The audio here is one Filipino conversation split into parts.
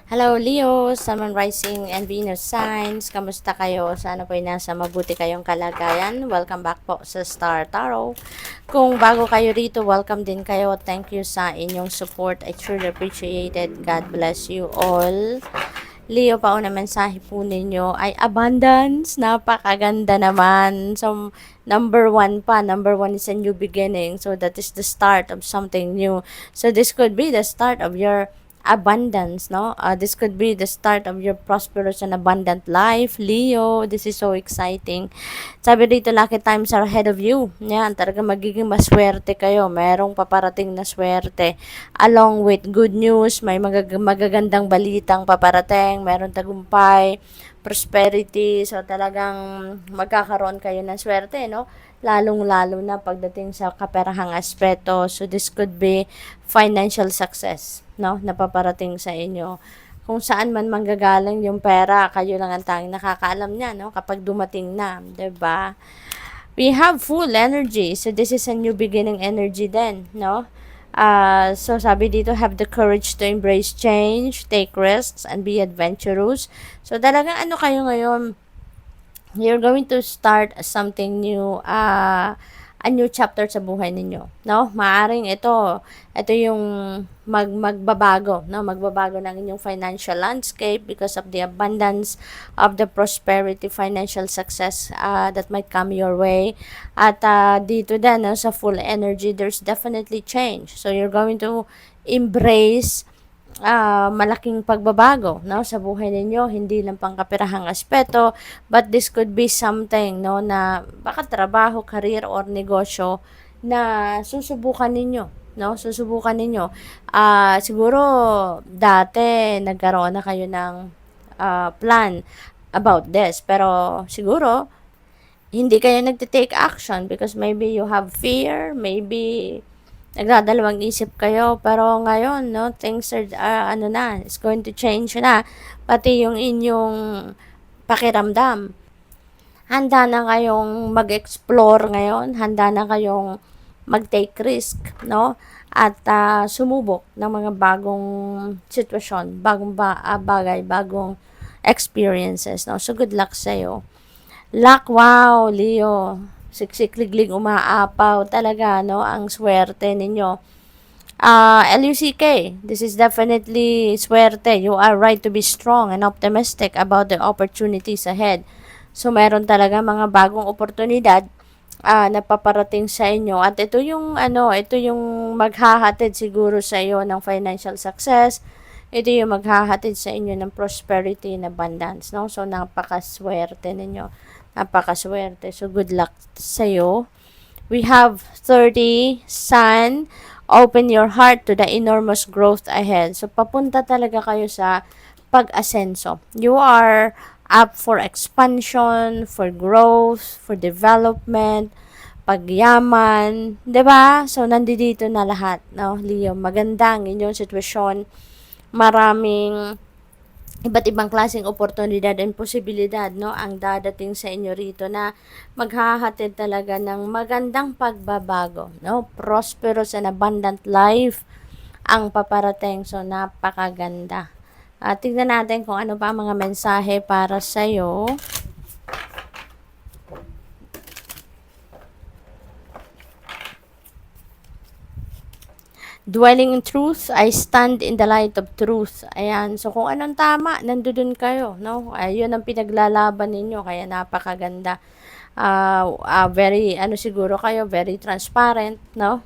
Hello Leo, Sun, Moon, Rising, and Venus signs. Kamusta kayo? Sana po ay nasa mabuti kayong kalagayan. Welcome back po sa Star Tarot. Kung bago kayo rito, welcome din kayo. Thank you sa inyong support. I truly appreciate it. God bless you all. Leo, pauna mensahe po ninyo ay abundance. Napakaganda naman. So, number one pa. Number one is a new beginning. So, that is the start of something new. So, this could be the start of your abundance, no? This could be the start of your prosperous and abundant life, Leo. This is so exciting. Sabi dito, lucky times are ahead of you. Yan, talaga magiging maswerte kayo. Merong paparating na swerte. Along with good news, may magagandang balitang paparating, meron tagumpay, prosperity. So, talagang magkakaroon kayo ng swerte, no? Lalong-lalo na pagdating sa kaperahang aspeto. So, this could be financial success, no? Napaparating sa inyo. Kung saan man manggagaling yung pera, kayo lang ang tanging nakakaalam niya, no? Kapag dumating na, 'di ba? We have full energy. So, this is a new beginning energy then, no? So, sabi dito, have the courage to embrace change, take risks, and be adventurous. So, talagang ano kayo ngayon, you're going to start something new, a new chapter sa buhay ninyo, no? Maaring ito yung magbabago, no? Magbabago ng inyong financial landscape because of the abundance of the prosperity, financial success that might come your way. At dito din, no, sa full energy, there's definitely change. So, you're going to embrace malaking pagbabago, no, sa buhay ninyo, hindi lang pangkapirahang aspeto, but this could be something, no, na baka trabaho, career, or negosyo na susubukan ninyo, no, susubukan ninyo. Siguro dati nagkaroon na kayo ng plan about this, pero siguro hindi kayo nagte-take action because maybe you have fear, maybe nagdadalawang isip kayo, pero ngayon, no, things are, ano na, it's going to change na, pati yung inyong pakiramdam. Handa na kayong mag-explore ngayon, handa na kayong mag-take risk, no, at sumubok ng mga bagong sitwasyon, bagay, bagong experiences, no. So, good luck sa'yo. Luck, wow, Leo. Siksikliglig umaapaw talaga, no, ang swerte ninyo. LUCK, this is definitely swerte. You are right to be strong and optimistic about the opportunities ahead. So, meron talaga mga bagong oportunidad na paparating sa inyo. At ito yung, ito yung maghahatid siguro sa iyo ng financial success. Ito yung maghahatid sa inyo ng prosperity and abundance, no? So, napakaswerte ninyo. Napakaswerte. So, good luck sa'yo. We have 30, Sun. Open your heart to the enormous growth ahead. So, papunta talaga kayo sa pag-asenso. You are up for expansion, for growth, for development, pagyaman, 'di ba? So, nandito na lahat, no, Leo. Maganda ang inyong sitwasyon. Maraming iba't ibang klaseng oportunidad and posibilidad, no, ang dadating sa inyo rito na maghahatid talaga ng magandang pagbabago, no, prosperous and abundant life ang paparating. So, napakaganda. Tignan natin kung ano pa ang mga mensahe para sa'yo. Dwelling in truth, I stand in the light of truth. Ayan. So, kung anong tama, nandoon kayo, no? Ayun ang pinaglalaban ninyo, kaya napakaganda. Very, siguro kayo, very transparent, no?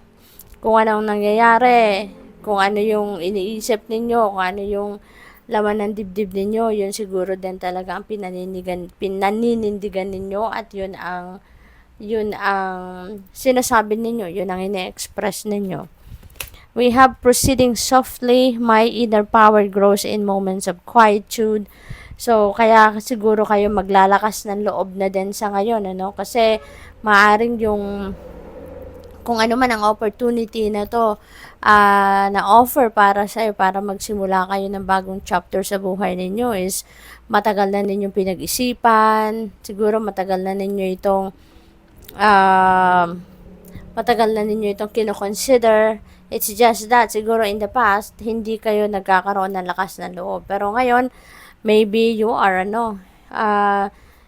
Kung anong nangyayari, kung ano yung iniisip ninyo, kung ano yung laman ng dibdib ninyo, yun siguro din talaga ang pinaninindigan ninyo at yun ang sinasabi ninyo, yun ang ine-express ninyo. We have proceeding softly, my inner power grows in moments of quietude. So, kaya siguro kayo maglalakas ng loob na din sa ngayon, ano? Kasi, maaring yung, kung ano man ang opportunity na to, na offer para sa'yo, para magsimula kayo ng bagong chapter sa buhay ninyo is, matagal na ninyong pinag-isipan, siguro matagal na ninyo itong, kinoconsider, It's just that, siguro in the past, hindi kayo nagkakaroon ng lakas ng loob. Pero ngayon, maybe you are,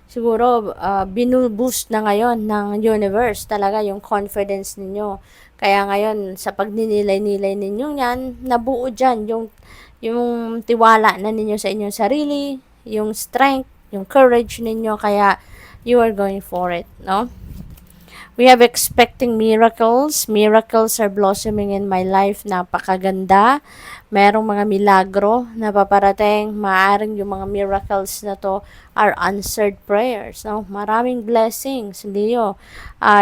siguro, binuboost na ngayon ng universe talaga yung confidence ninyo. Kaya ngayon, sa pagninilay-nilay ninyo yan, nabuo dyan yung tiwala na ninyo sa inyong sarili, yung strength, yung courage ninyo, kaya you are going for it, no? We have expecting miracles. Miracles are blossoming in my life. Napakaganda. Merong mga milagro na paparating. Maaring yung mga miracles na to are answered prayers. No? Maraming blessings, Leo.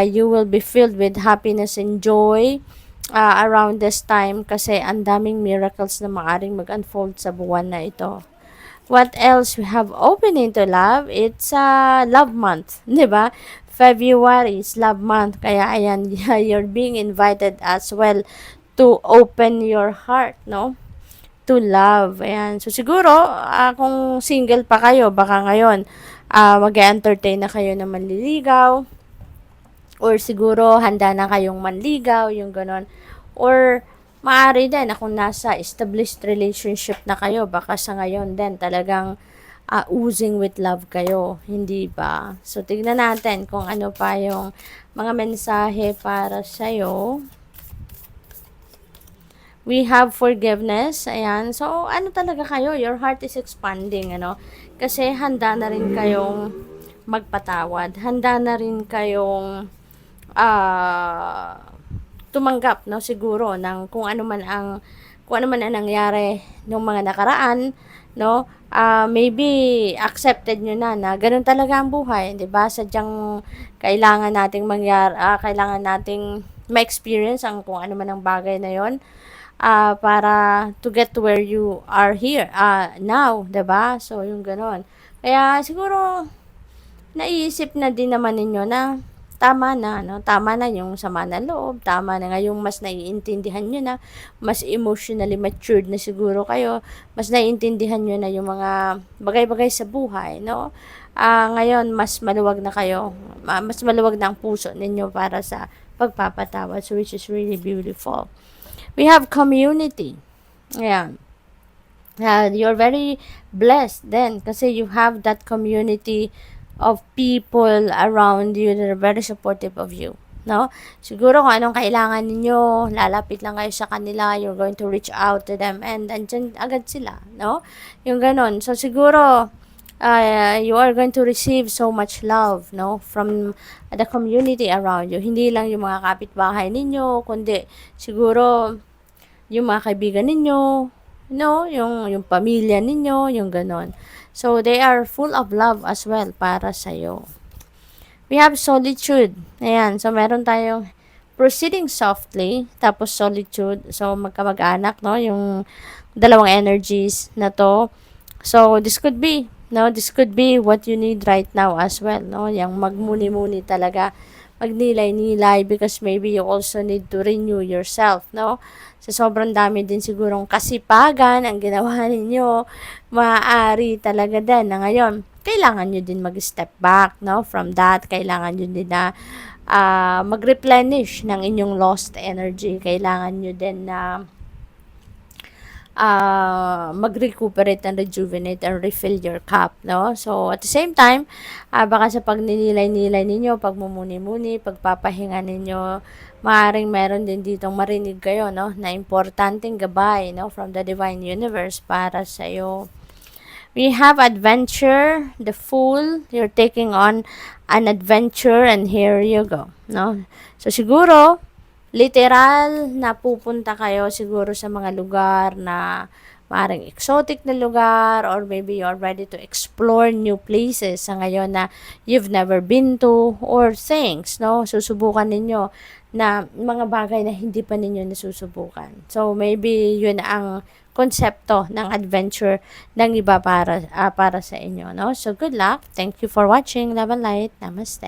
You will be filled with happiness and joy around this time kasi ang daming miracles na maaring mag-unfold sa buwan na ito. What else we have open into love? It's love month, di ba? February is love month, kaya ayan, you're being invited as well to open your heart, no? To love, ayan. So, siguro, kung single pa kayo, baka ngayon, mag-entertain na kayo na manliligaw, or siguro, handa na kayong manligaw, yung ganon. Or, maaari din, kung nasa established relationship na kayo, baka sa ngayon din, talagang oozing with love kayo, hindi ba? So, tignan natin kung ano pa yung mga mensahe para sa'yo. We have forgiveness, ayan. So, ano talaga kayo? Your heart is expanding, Kasi handa na rin kayong magpatawad. Handa na rin kayong tumanggap, no? Siguro, ng kung ano man ang nangyari ng mga nakaraan, no? Maybe accepted nyo na ganun talaga ang buhay, 'di ba? Sadyang kailangan nating kailangan nating ma-experience ang kung ano man ang bagay na 'yon para to get to where you are here now, 'di ba? So yung ganun. Kaya siguro naiisip na din naman ninyo na tama na, no? Tama na yung sama ng loob, tama na ngayong mas naiintindihan nyo na, mas emotionally matured na siguro kayo, mas naiintindihan nyo na yung mga bagay-bagay sa buhay, no? Ngayon, mas maluwag na kayo, mas maluwag na ang puso ninyo para sa pagpapatawad, so which is really beautiful. We have community. Ayan. You're very blessed then kasi you have that community of people around you that are very supportive of you, no? Siguro kung anong kailangan ninyo, lalapit lang kayo sa kanila, you're going to reach out to them, and andyan agad sila, no? Yung ganon. So, siguro, you are going to receive so much love, no? From the community around you. Hindi lang yung mga kapitbahay ninyo, kundi siguro yung mga kaibigan ninyo, no? Yung pamilya ninyo, yung ganon. So, they are full of love as well para sa'yo. We have solitude. Ayan. So, meron tayong proceeding softly, tapos solitude. So, magkamag-anak, no? Yung dalawang energies na to. So, this could be, no? This could be what you need right now as well, no? Yung magmuni-muni talaga, magnilay-nilay because maybe you also need to renew yourself, no? Sa sobrang dami din sigurong kasipagan ang ginawa ninyo, maaari talaga din na ngayon, kailangan nyo din mag-step back, no? From that, kailangan nyo din na mag-replenish ng inyong lost energy. Kailangan nyo din na mag-recuperate and rejuvenate and refill your cup, no? So, at the same time, baka sa pagninilay-nilay ninyo, pagmumuni-muni, pagpapahinga ninyo, maaaring meron din ditong marinig kayo, no? Na importanteng gabay, no? From the divine universe para sa iyo. We have adventure, the Fool. You're taking on an adventure and here you go, no? So, siguro, literal na pupunta kayo siguro sa mga lugar na maaaring exotic na lugar, or maybe you're ready to explore new places sa ngayon na you've never been to, or things, no? Susubukan ninyo na mga bagay na hindi pa ninyo nasusubukan. So, maybe yun ang konsepto ng adventure ng iba para sa inyo, no? So, good luck. Thank you for watching. Love and light. Namaste.